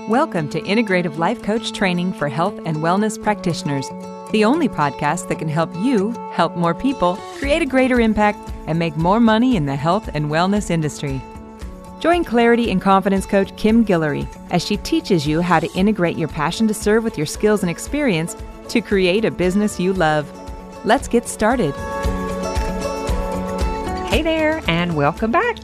Welcome to Integrative Life Coach Training for Health and Wellness Practitioners, the only podcast that can help you help more people, create a greater impact, and make more money in the health and wellness industry. Join Clarity and Confidence Coach Kim Guillory as she teaches you how to integrate your passion to serve with your skills and experience to create a business you love. Let's get started. Hey there, and welcome back.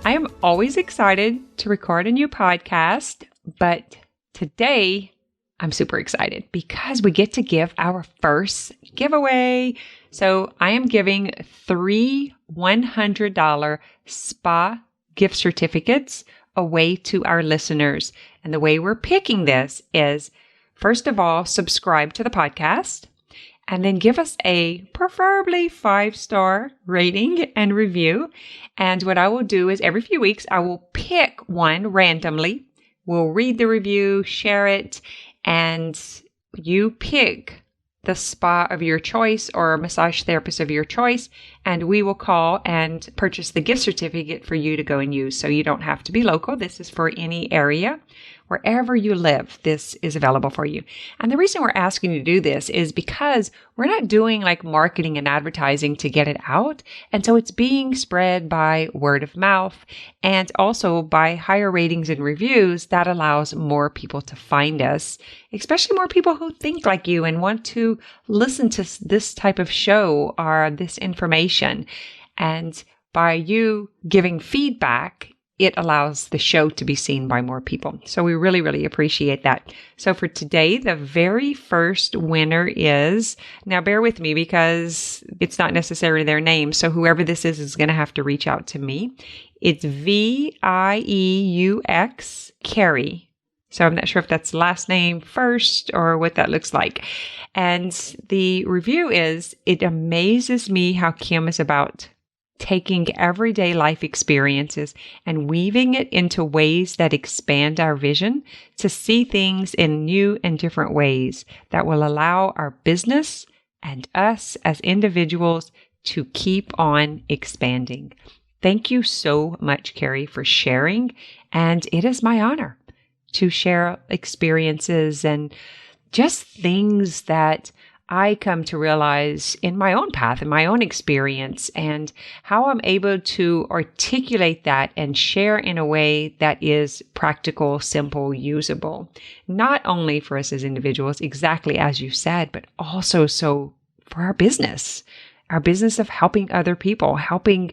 I am always excited to record a new podcast, but today I'm super excited because we get to give our first giveaway. So I am giving 3 $100 spa gift certificates away to our listeners. And the way we're picking this is, first of all, subscribe to the podcast and then give us a preferably 5-star rating and review. And what I will do is every few weeks, I will pick one randomly. We'll read the review, share it, and you pick the spa of your choice or a massage therapist of your choice, and we will call and purchase the gift certificate for you to go and use. So you don't have to be local. This is for any area. Wherever you live, this is available for you. And the reason we're asking you to do this is because we're not doing like marketing and advertising to get it out. And so it's being spread by word of mouth and also by higher ratings and reviews that allows more people to find us, especially more people who think like you and want to listen to this type of show or this information. And by you giving feedback, it allows the show to be seen by more people. So we really, really appreciate that. So for today, the very first winner is, now bear with me because it's not necessarily their name. So whoever this is going to have to reach out to me. It's Vieux Carrie. So I'm not sure if that's last name first or what that looks like. And the review is, it amazes me how Kim is about taking everyday life experiences and weaving it into ways that expand our vision to see things in new and different ways that will allow our business and us as individuals to keep on expanding. Thank you so much, Carrie, for sharing. And it is my honor to share experiences and just things that I come to realize in my own path, in my own experience, and how I'm able to articulate that and share in a way that is practical, simple, usable, not only for us as individuals, exactly as you said, but also so for our business of helping other people, helping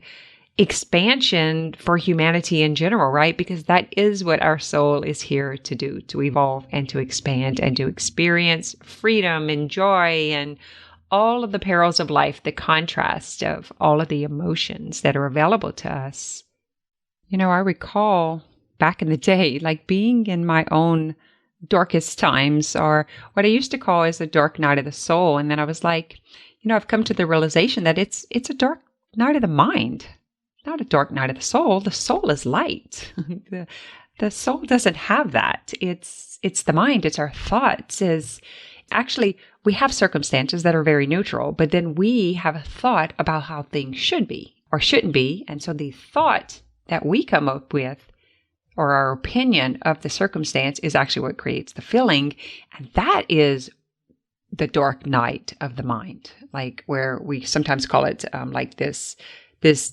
expansion for humanity in general, right? Because that is what our soul is here to do, to evolve and to expand and to experience freedom and joy and all of the perils of life, the contrast of all of the emotions that are available to us. You know, I recall back in the day, like being in my own darkest times, or what I used to call as the dark night of the soul. And then I was like, you know, I've come to the realization that it's a dark night of the mind. Not a dark night of the soul. The soul is light. The soul doesn't have that. It's the mind. It's our thoughts. Actually, we have circumstances that are very neutral, but then we have a thought about how things should be or shouldn't be. And so the thought that we come up with or our opinion of the circumstance is actually what creates the feeling. And that is the dark night of the mind, like where we sometimes call it like this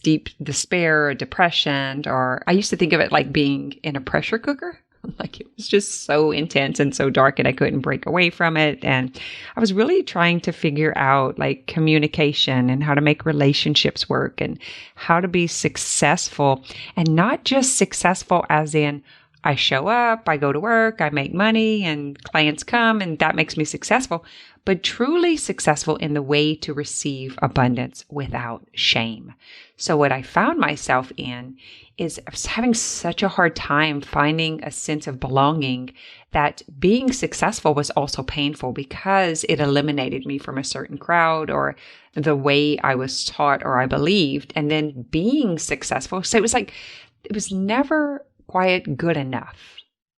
deep despair or depression, or I used to think of it like being in a pressure cooker. Like it was just so intense and so dark and I couldn't break away from it. And I was really trying to figure out like communication and how to make relationships work and how to be successful, and not just successful as in I show up, I go to work, I make money and clients come and that makes me successful, but truly successful in the way to receive abundance without shame. So what I found myself in is I was having such a hard time finding a sense of belonging that being successful was also painful because it eliminated me from a certain crowd or the way I was taught or I believed. And then being successful, so it was never quite good enough.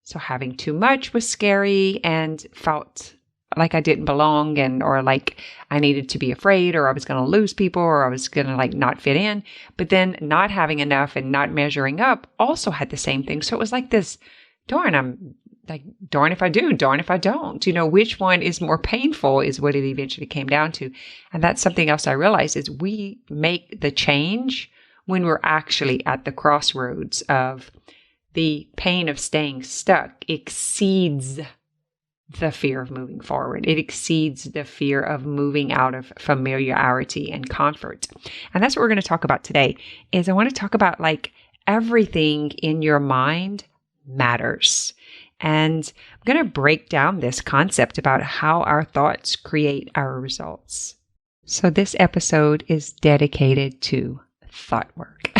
So having too much was scary and felt like I didn't belong or like I needed to be afraid or I was going to lose people or I was going to like not fit in. But then not having enough and not measuring up also had the same thing. So it was like this, darn, I'm like, darn if I do, darn if I don't. Which one is more painful is what it eventually came down to. And that's something else I realized is we make the change when we're actually at the crossroads of the pain of staying stuck exceeds the fear of moving forward. It exceeds the fear of moving out of familiarity and comfort. And that's what we're going to talk about today is I want to talk about like everything in your mind matters. And I'm going to break down this concept about how our thoughts create our results. So this episode is dedicated to thought work,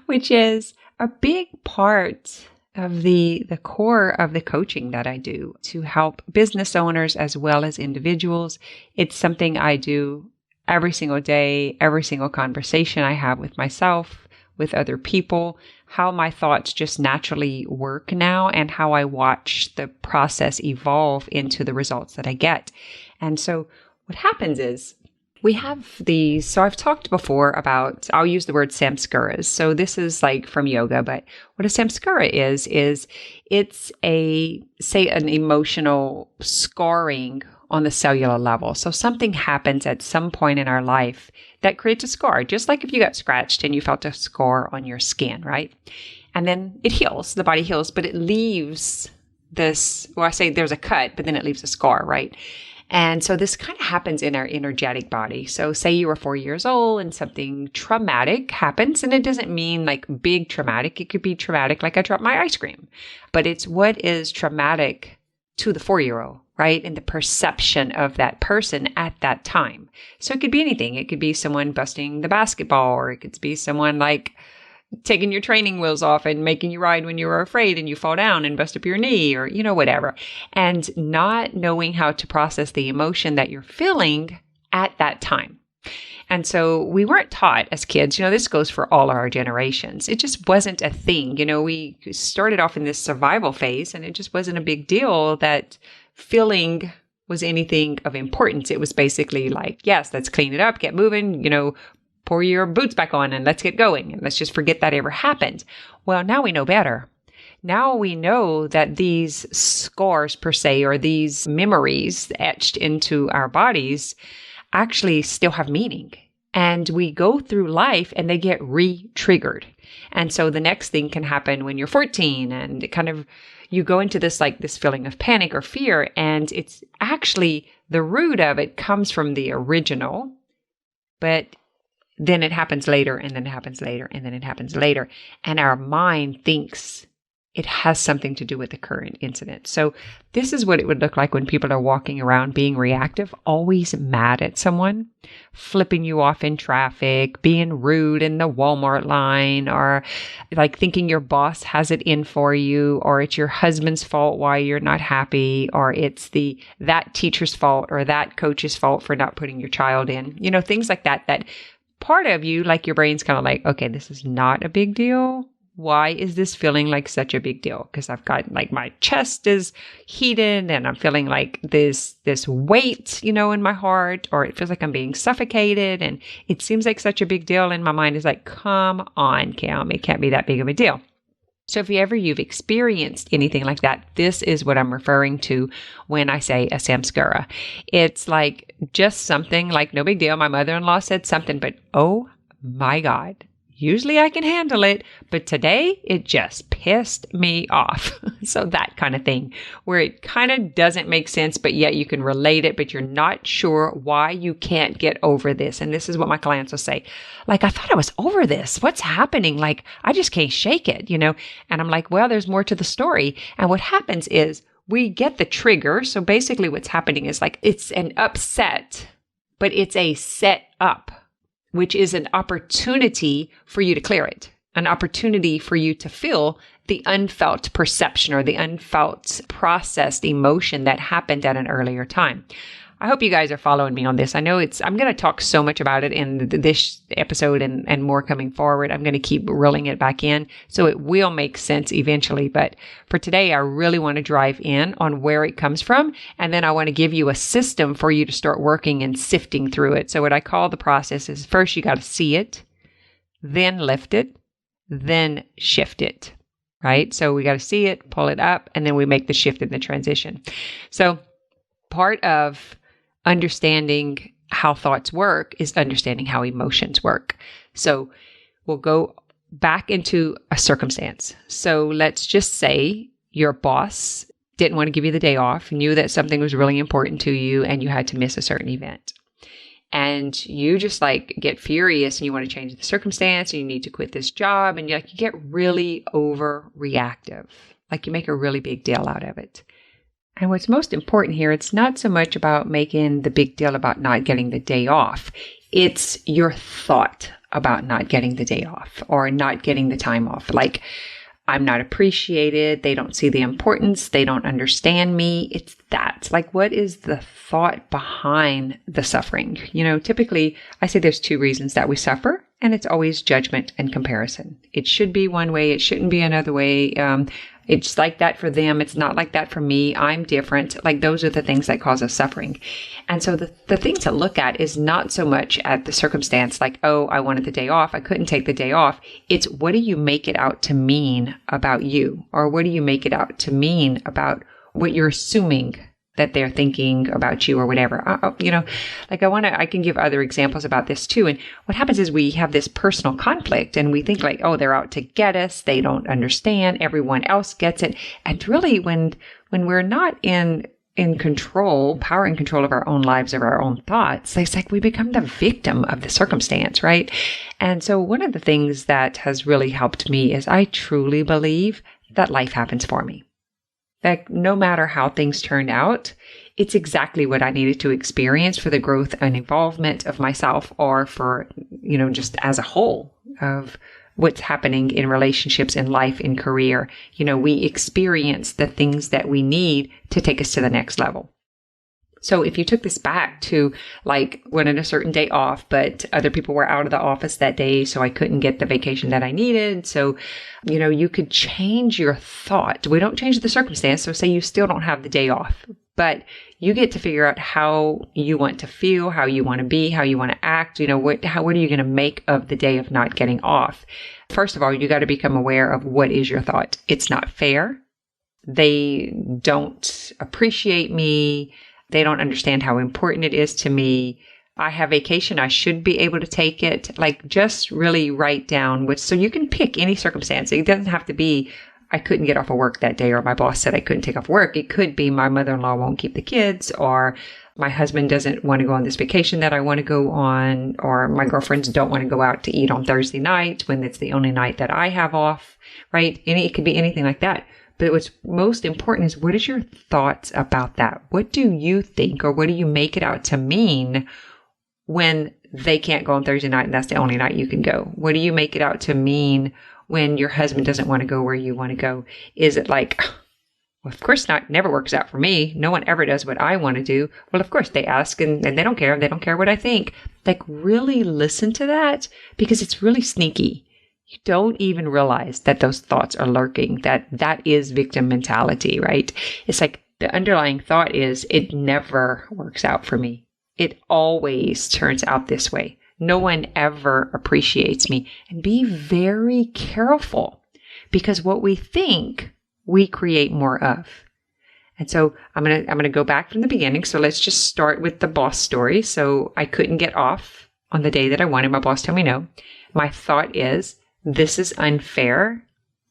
which is a big part of the core of the coaching that I do to help business owners as well as individuals. It's something I do every single day, every single conversation I have with myself, with other people, how my thoughts just naturally work now and how I watch the process evolve into the results that I get. And so what happens is we have these, so I've talked before about, I'll use the word samskaras. So this is like from yoga, but what a samskara is it's an emotional scarring on the cellular level. So something happens at some point in our life that creates a scar, just like if you got scratched and you felt a scar on your skin, right? And then it heals, the body heals, but it leaves this, well, I say there's a cut, but then it leaves a scar, right? And so this kind of happens in our energetic body. So say you were 4 years old and something traumatic happens, and it doesn't mean like big traumatic. It could be traumatic like I dropped my ice cream, but it's what is traumatic to the 4-year-old, right? And the perception of that person at that time. So it could be anything. It could be someone busting the basketball, or it could be someone like taking your training wheels off and making you ride when you were afraid and you fall down and bust up your knee, or, whatever. And not knowing how to process the emotion that you're feeling at that time. And so we weren't taught as kids, this goes for all our generations. It just wasn't a thing. We started off in this survival phase, and it just wasn't a big deal that feeling was anything of importance. It was basically like, yes, let's clean it up, get moving, pour your boots back on and let's get going. And let's just forget that ever happened. Well, now we know better. Now we know that these scars per se, or these memories etched into our bodies actually still have meaning. And we go through life and they get re-triggered. And so the next thing can happen when you're 14 and it kind of, you go into this feeling of panic or fear. And it's actually the root of it comes from the original, but then it happens later, and then it happens later, and then it happens later. And our mind thinks it has something to do with the current incident. So this is what it would look like when people are walking around being reactive, always mad at someone, flipping you off in traffic, being rude in the Walmart line, or like thinking your boss has it in for you, or it's your husband's fault why you're not happy, or it's that teacher's fault or that coach's fault for not putting your child in, things like that part of you, like your brain's kind of like, okay, this is not a big deal. Why is this feeling like such a big deal? Because I've got like my chest is heated and I'm feeling like this weight, in my heart, or it feels like I'm being suffocated and it seems like such a big deal. And my mind is like, come on, Cam, it can't be that big of a deal. So if you've experienced anything like that, this is what I'm referring to when I say a samskara. It's like just something like no big deal. My mother-in-law said something, but oh my God, usually I can handle it, but today it just pissed me off. So that kind of thing where it kind of doesn't make sense, but yet you can relate it, but you're not sure why you can't get over this. And this is what my clients will say. Like, I thought I was over this. What's happening? Like, I just can't shake it, And I'm like, well, there's more to the story. And what happens is we get the trigger. So basically what's happening is like, it's an upset, but it's a set up, which is an opportunity for you to clear it, an opportunity for you to feel the unfelt perception or the unfelt processed emotion that happened at an earlier time. I hope you guys are following me on this. I know I'm going to talk so much about it in this episode and more coming forward. I'm going to keep reeling it back in so it will make sense eventually. But for today, I really want to drive in on where it comes from. And then I want to give you a system for you to start working and sifting through it. So what I call the process is first you got to see it, then lift it, then shift it. right? So we got to see it, pull it up, and then we make the shift in the transition. So part of understanding how thoughts work is understanding how emotions work. So we'll go back into a circumstance. So let's just say your boss didn't want to give you the day off, knew that something was really important to you, and you had to miss a certain event. And you just get furious and you want to change the circumstance and you need to quit this job. And you get really overreactive. You make a really big deal out of it. And what's most important here, it's not so much about making the big deal about not getting the day off. It's your thought about not getting the day off or not getting the time off. I'm not appreciated. They don't see the importance. They don't understand me. It's that. What is the thought behind the suffering? Typically I say there's two reasons that we suffer, and it's always judgment and comparison. It should be one way. It shouldn't be another way. It's like that for them. It's not like that for me. I'm different. Those are the things that cause us suffering. And so the thing to look at is not so much at the circumstance, oh, I wanted the day off. I couldn't take the day off. It's what do you make it out to mean about you? Or what do you make it out to mean about what you're assuming that they're thinking about you or whatever. I can give other examples about this too. And what happens is we have this personal conflict and we think oh, they're out to get us. They don't understand. Everyone else gets it. And really when we're not in control, power and control of our own lives, of our own thoughts, it's we become the victim of the circumstance, right? And so one of the things that has really helped me is I truly believe that life happens for me. No matter how things turned out, it's exactly what I needed to experience for the growth and involvement of myself or for, just as a whole of what's happening in relationships, in life, in career. We experience the things that we need to take us to the next level. So if you took this back to wanted a certain day off, but other people were out of the office that day, so I couldn't get the vacation that I needed. So, you could change your thought. We don't change the circumstance. So say you still don't have the day off, but you get to figure out how you want to feel, how you want to be, how you want to act. What are you going to make of the day of not getting off? First of all, you got to become aware of what is your thought. It's not fair. They don't appreciate me. They don't understand how important it is to me. I have vacation. I should be able to take it. Just really write down so you can pick any circumstance. It doesn't have to be, I couldn't get off of work that day, or my boss said I couldn't take off work. It could be my mother-in-law won't keep the kids, or my husband doesn't want to go on this vacation that I want to go on, or my girlfriends don't want to go out to eat on Thursday night when it's the only night that I have off, right? It could be anything like that. But what's most important is what is your thoughts about that? What do you think, or what do you make it out to mean when they can't go on Thursday night and that's the only night you can go? What do you make it out to mean when your husband doesn't want to go where you want to go? Is it well, of course not, never works out for me. No one ever does what I want to do. Well, of course they ask and they don't care. They don't care what I think. Really listen to that because it's really sneaky. You don't even realize that those thoughts are lurking, that is victim mentality, right? It's the underlying thought is it never works out for me. It always turns out this way. No one ever appreciates me. And be very careful because what we think, we create more of. And so I'm going to go back from the beginning. So let's just start with the boss story. So I couldn't get off on the day that I wanted. My boss told me no. My thought is, this is unfair.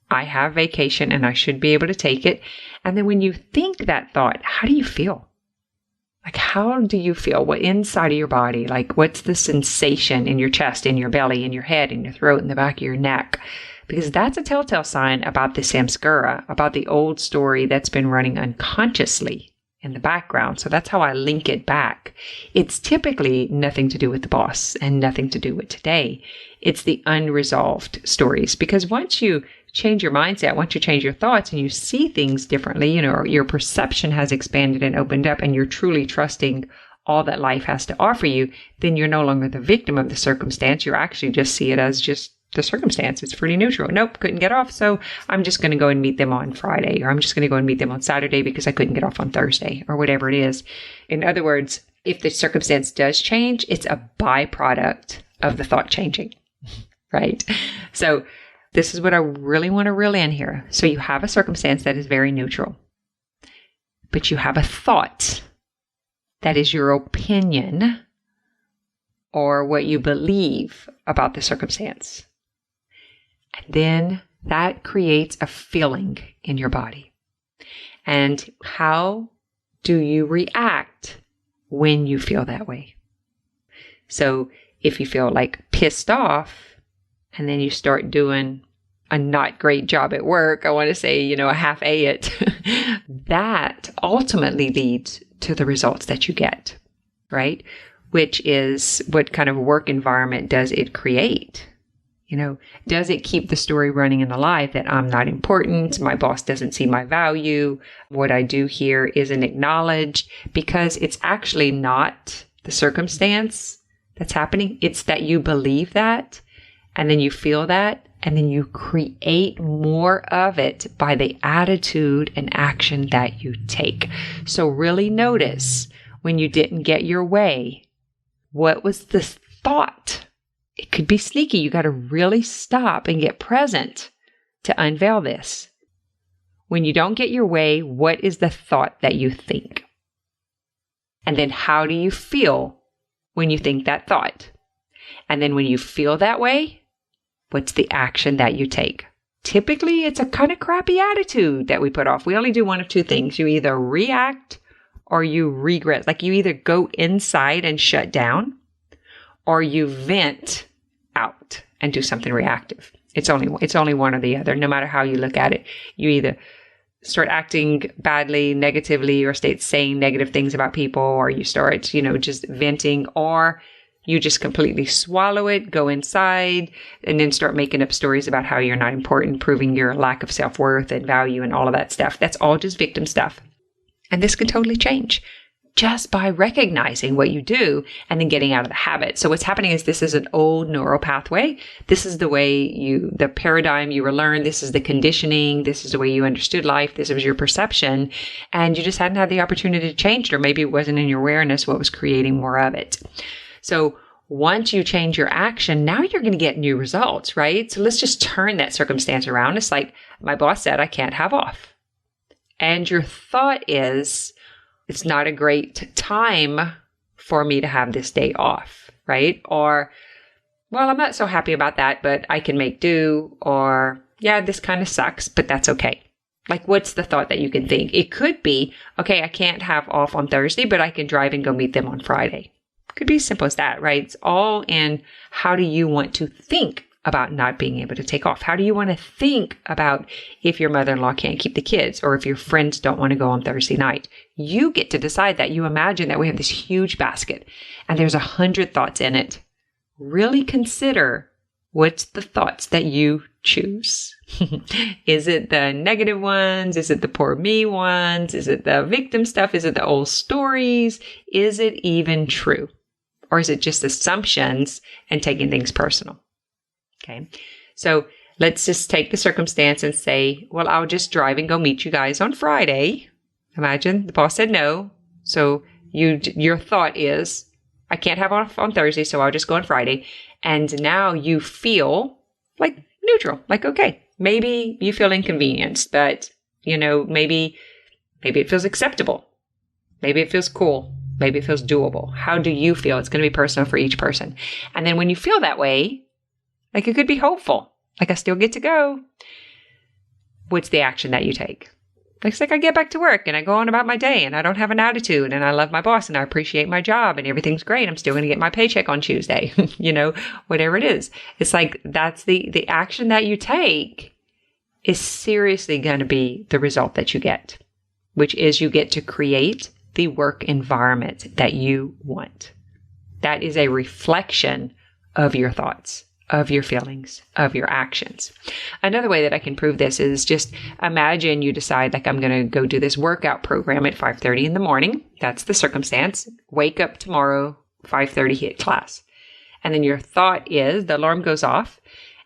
I have vacation and I should be able to take it. And then when you think that thought, how do you feel? How do you feel? What inside of your body? What's the sensation in your chest, in your belly, in your head, in your throat, in the back of your neck? Because that's a telltale sign about the samskara, about the old story that's been running unconsciously in the background. So that's how I link it back. It's typically nothing to do with the boss and nothing to do with today. It's the unresolved stories. Because once you change your mindset, once you change your thoughts and you see things differently, your perception has expanded and opened up and you're truly trusting all that life has to offer you, then you're no longer the victim of the circumstance. You actually just see it as just the circumstance. It's pretty neutral. Nope, couldn't get off. So I'm just going to go and meet them on Friday, or I'm just going to go and meet them on Saturday because I couldn't get off on Thursday, or whatever it is. In other words, if the circumstance does change, it's a byproduct of the thought changing, right? So this is what I really want to reel in here. So you have a circumstance that is very neutral, but you have a thought that is your opinion or what you believe about the circumstance. And then that creates a feeling in your body. And how do you react when you feel that way? So if you feel like pissed off and then you start doing a not great job at work, I want to say, a half A it, that ultimately leads to the results that you get, right? Which is what kind of work environment does it create? Does it keep the story running and alive that I'm not important? My boss doesn't see my value. What I do here isn't acknowledged, because it's actually not the circumstance that's happening. It's that you believe that, and then you feel that, and then you create more of it by the attitude and action that you take. So really notice when you didn't get your way, what was the thought? It could be sneaky. You got to really stop and get present to unveil this. When you don't get your way, what is the thought that you think? And then how do you feel when you think that thought? And then when you feel that way, what's the action that you take? Typically, it's a kind of crappy attitude that we put off. We only do one of two things. You either react or you regret. Like you either go inside and shut down, or you vent out and do something reactive. It's only one or the other. No matter how you look at it, you either start acting badly, negatively, or start saying negative things about people, or you start, just venting, or you just completely swallow it, go inside, and then start making up stories about how you're not important, proving your lack of self-worth and value and all of that stuff. That's all just victim stuff. And this can totally change just by recognizing what you do and then getting out of the habit. So what's happening is this is an old neural pathway. This is the way the paradigm you were learned. This is the conditioning. This is the way you understood life. This was your perception. And you just hadn't had the opportunity to change it, or maybe it wasn't in your awareness what was creating more of it. So once you change your action, now you're going to get new results, right? So let's just turn that circumstance around. It's like my boss said, I can't have off. And your thought is, it's not a great time for me to have this day off, right? Or, well, I'm not so happy about that, but I can make do. Or, yeah, this kind of sucks, but that's okay. Like, what's the thought that you can think? It could be, okay, I can't have off on Thursday, but I can drive and go meet them on Friday. Could be as simple as that, right? It's all in how do you want to think about not being able to take off? How do you want to think about if your mother-in-law can't keep the kids, or if your friends don't want to go on Thursday night? You get to decide that. You imagine that we have this huge basket and there's 100 thoughts in it. Really consider what's the thoughts that you choose. Is it the negative ones? Is it the poor me ones? Is it the victim stuff? Is it the old stories? Is it even true? Or is it just assumptions and taking things personal? Okay, so let's just take the circumstance and say, well, I'll just drive and go meet you guys on Friday. Imagine the boss said no. So your thought is, I can't have off on Thursday, so I'll just go on Friday. And now you feel like neutral, like, okay, maybe you feel inconvenienced, but, maybe it feels acceptable. Maybe it feels cool. Maybe it feels doable. How do you feel? It's going to be personal for each person. And then when you feel that way, like it could be hopeful, like I still get to go. What's the action that you take? It's like I get back to work and I go on about my day and I don't have an attitude and I love my boss and I appreciate my job and everything's great. I'm still going to get my paycheck on Tuesday, whatever it is. It's like that's the action that you take is seriously going to be the result that you get, which is you get to create the work environment that you want. That is a reflection of your thoughts, of your feelings, of your actions. Another way that I can prove this is just imagine you decide, like, I'm going to go do this workout program at 5:30 in the morning. That's the circumstance. Wake up tomorrow, 5:30, hit class. And then your thought is, the alarm goes off,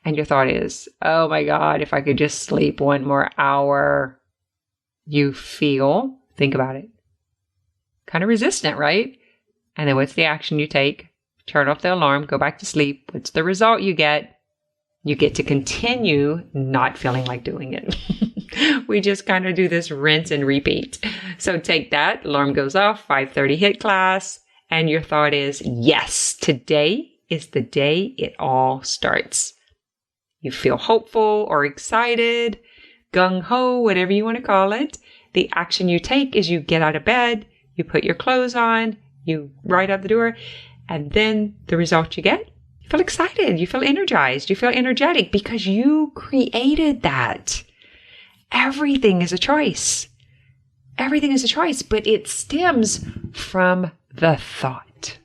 and your thought is, oh my God, if I could just sleep one more hour. You feel, think about it, kind of resistant, right? And then what's the action you take? Turn off the alarm, go back to sleep. What's the result you get? You get to continue not feeling like doing it. We just kind of do this rinse and repeat. So take that, alarm goes off, 5:30 hit class, and your thought is, yes, today is the day it all starts. You feel hopeful or excited, gung-ho, whatever you want to call it. The action you take is you get out of bed, you put your clothes on, you ride out the door, and then the result you get, you feel excited, you feel energized, you feel energetic because you created that. Everything is a choice. Everything is a choice, but it stems from the thought.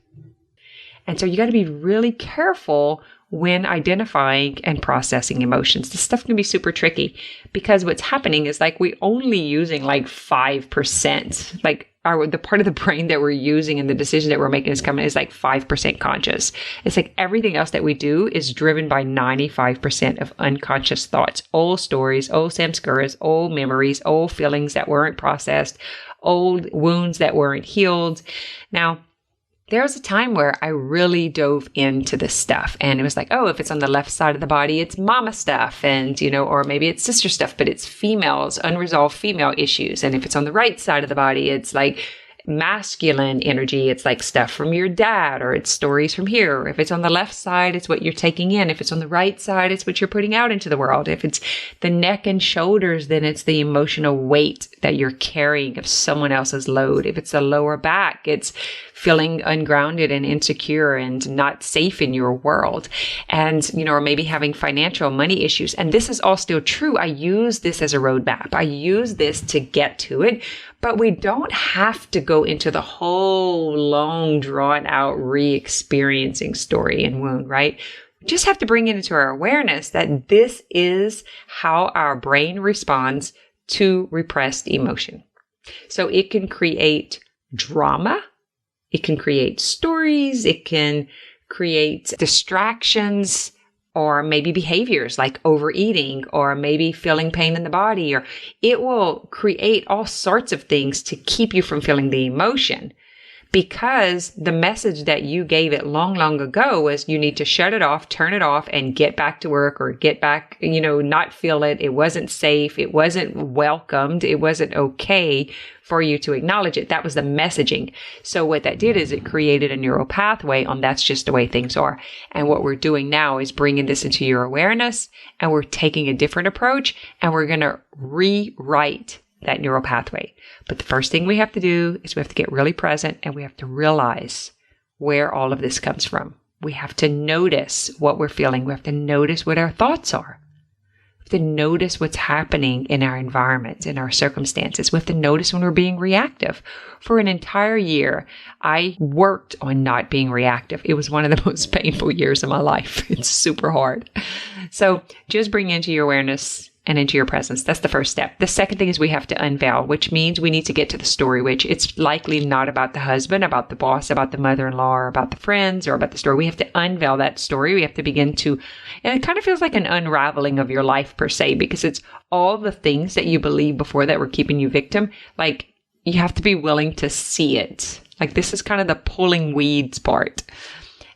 And so you got to be really careful when identifying and processing emotions. This stuff can be super tricky because what's happening is like we only using like 5%, like the part of the brain that we're using and the decision that we're making is like 5% conscious. It's like everything else that we do is driven by 95% of unconscious thoughts, old stories, old samskaras, old memories, old feelings that weren't processed, old wounds that weren't healed. Now, there was a time where I really dove into this stuff and it was like, oh, if it's on the left side of the body, it's mama stuff and, or maybe it's sister stuff, but it's females, unresolved female issues. And if it's on the right side of the body, it's like masculine energy. It's like stuff from your dad or it's stories from here. If it's on the left side, it's what you're taking in. If it's on the right side, it's what you're putting out into the world. If it's the neck and shoulders, then it's the emotional weight that you're carrying of someone else's load. If it's the lower back, it's feeling ungrounded and insecure and not safe in your world. And, or maybe having financial money issues. And this is all still true. I use this as a roadmap. I use this to get to it, but we don't have to go into the whole long drawn out re-experiencing story and wound, right? We just have to bring it into our awareness that this is how our brain responds to repressed emotion. So it can create drama. It can create stories, it can create distractions, or maybe behaviors like overeating, or maybe feeling pain in the body, or it will create all sorts of things to keep you from feeling the emotion. Because the message that you gave it long, long ago was you need to shut it off, turn it off, and get back to work or get back, not feel it. It wasn't safe. It wasn't welcomed. It wasn't okay for you to acknowledge it. That was the messaging. So what that did is it created a neural pathway on that's just the way things are. And what we're doing now is bringing this into your awareness and we're taking a different approach and we're going to rewrite that neural pathway. But the first thing we have to do is we have to get really present and we have to realize where all of this comes from. We have to notice what we're feeling. We have to notice what our thoughts are. We have to notice what's happening in our environment, in our circumstances. We have to notice when we're being reactive. For an entire year, I worked on not being reactive. It was one of the most painful years of my life. It's super hard. So just bring into your awareness and into your presence. That's the first step. The second thing is we have to unveil, which means we need to get to the story, which it's likely not about the husband, about the boss, about the mother-in-law, or about the friends, or about the story. We have to unveil that story. We have to begin to, and it kind of feels like an unraveling of your life per se, because it's all the things that you believed before that were keeping you victim. Like you have to be willing to see it. Like this is kind of the pulling weeds part.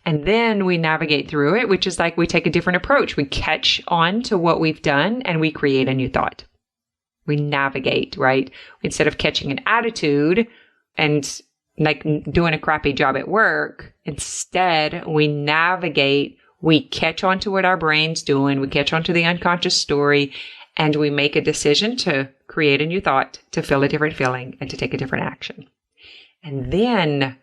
And then we navigate through it, which is like we take a different approach. We catch on to what we've done and we create a new thought. We navigate, right? Instead of catching an attitude and like doing a crappy job at work, instead we navigate, we catch on to what our brain's doing, we catch on to the unconscious story, and we make a decision to create a new thought, to feel a different feeling, and to take a different action. And then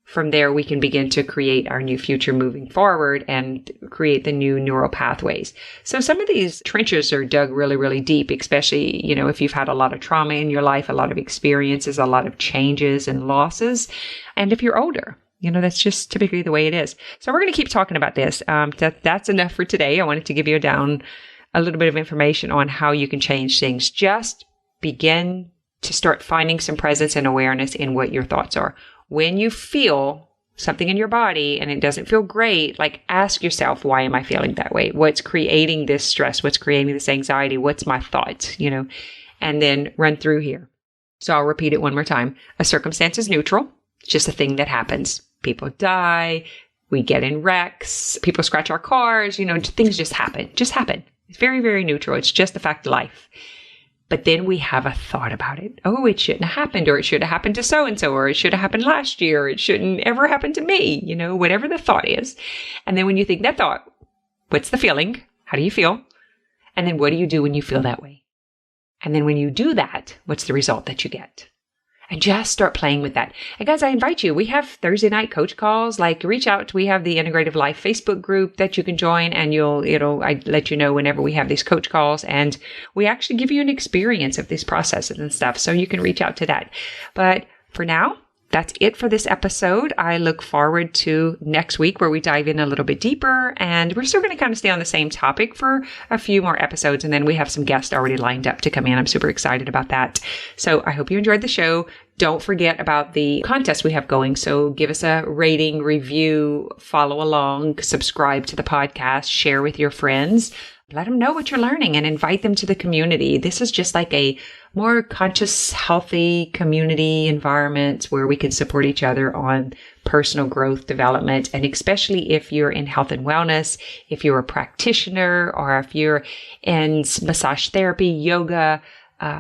from there, we can begin to create our new future moving forward and create the new neural pathways. So some of these trenches are dug really, really deep, especially, if you've had a lot of trauma in your life, a lot of experiences, a lot of changes and losses. And if you're older, that's just typically the way it is. So we're going to keep talking about this. That's enough for today. I wanted to give you a little bit of information on how you can change things. Just begin to start finding some presence and awareness in what your thoughts are. When you feel something in your body and it doesn't feel great, like ask yourself, why am I feeling that way? What's creating this stress? What's creating this anxiety? What's my thoughts? And then run through here. So I'll repeat it one more time. A circumstance is neutral. It's just a thing that happens. People die. We get in wrecks, people scratch our cars, things just happen. It's very, very neutral. It's just a fact of life. But then we have a thought about it. Oh, it shouldn't have happened, or it should have happened to so-and-so, or it should have happened last year, or it shouldn't ever happen to me, whatever the thought is. And then when you think that thought, what's the feeling? How do you feel? And then what do you do when you feel that way? And then when you do that, what's the result that you get? And just start playing with that. And guys, I invite you. We have Thursday night coach calls. Reach out. We have the Integrative Life Facebook group that you can join, and I let you know whenever we have these coach calls. And we actually give you an experience of these processes and stuff, so you can reach out to that. But for now, that's it for this episode. I look forward to next week, where we dive in a little bit deeper, and we're still going to kind of stay on the same topic for a few more episodes. And then we have some guests already lined up to come in. I'm super excited about that. So I hope you enjoyed the show. Don't forget about the contest we have going. So give us a rating, review, follow along, subscribe to the podcast, share with your friends. Let them know what you're learning and invite them to the community. This is just like a more conscious, healthy community environment where we can support each other on personal growth development. And especially if you're in health and wellness, if you're a practitioner, or if you're in massage therapy, yoga,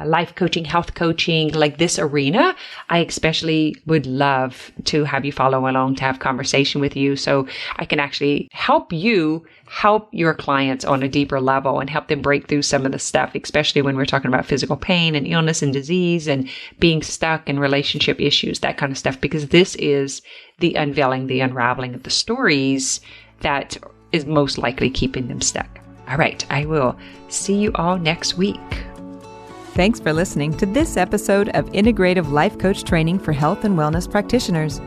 life coaching, health coaching, like this arena, I especially would love to have you follow along, to have conversation with you, so I can actually help you help your clients on a deeper level and help them break through some of the stuff, especially when we're talking about physical pain and illness and disease and being stuck in relationship issues, that kind of stuff, because this is the unveiling, the unraveling of the stories that is most likely keeping them stuck. All right, I will see you all next week. Thanks for listening to this episode of Integrative Life Coach Training for Health and Wellness Practitioners.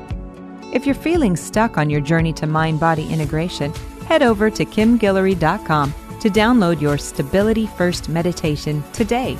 If you're feeling stuck on your journey to mind-body integration, head over to kimguillory.com to download your Stability First meditation today.